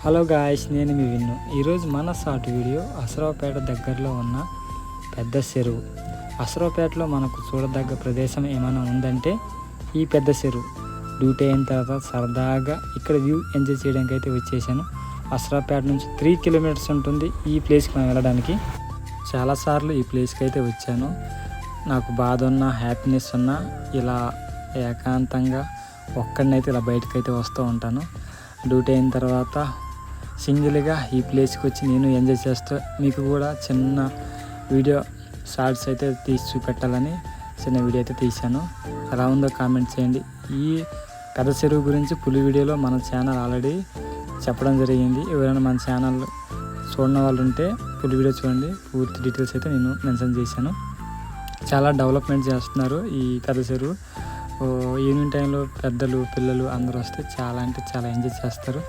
Hello guys, నేను మీ విన్ను. ఈరోజు మన షార్ట్ వీడియో అసరావుపేట దగ్గరలో ఉన్న పెద్ద చెరువు. అసరావుపేటలో మనకు చూడదగ్గ ప్రదేశం ఏమైనా ఉందంటే ఈ పెద్ద చెరువు. డ్యూటీ అయిన తర్వాత సరదాగా ఇక్కడ వ్యూ ఎంజాయ్ చేయడానికి అయితే వచ్చేసాను. అసరావుపేట నుంచి 3 కిలోమీటర్స్ ఉంటుంది ఈ ప్లేస్కి మనం వెళ్ళడానికి. చాలాసార్లు ఈ ప్లేస్కి అయితే వచ్చాను. నాకు బాధ ఉన్నా హ్యాపీనెస్ ఉన్నా ఇలా ఏకాంతంగా ఒక్కడినైతే ఇలా బయటకు అయితే వస్తూ ఉంటాను. డ్యూటీ అయిన తర్వాత సింగిల్గా ఈ ప్లేస్కి వచ్చి నేను ఎంజాయ్ చేస్తూ మీకు కూడా చిన్న వీడియో షార్ట్స్ అయితే తీసి చూపెట్టాలని చిన్న వీడియో అయితే తీశాను. ఎలా ఉందో కామెంట్ చేయండి. ఈ పెద్ద చెరువు గురించి ఫుల్ వీడియోలో మన ఛానల్ ఆల్రెడీ చెప్పడం జరిగింది. ఎవరైనా మన ఛానల్ చూడని వాళ్ళు ఉంటే ఫుల్ వీడియో చూడండి. పూర్తి డీటెయిల్స్ అయితే నేను మెన్షన్ చేశాను. చాలా డెవలప్మెంట్ చేస్తున్నారు ఈ పెద్ద చెరువు. ఈవినింగ్ టైంలో పెద్దలు పిల్లలు అందరూ వస్తే చాలా అంటే చాలా ఎంజాయ్ చేస్తారు.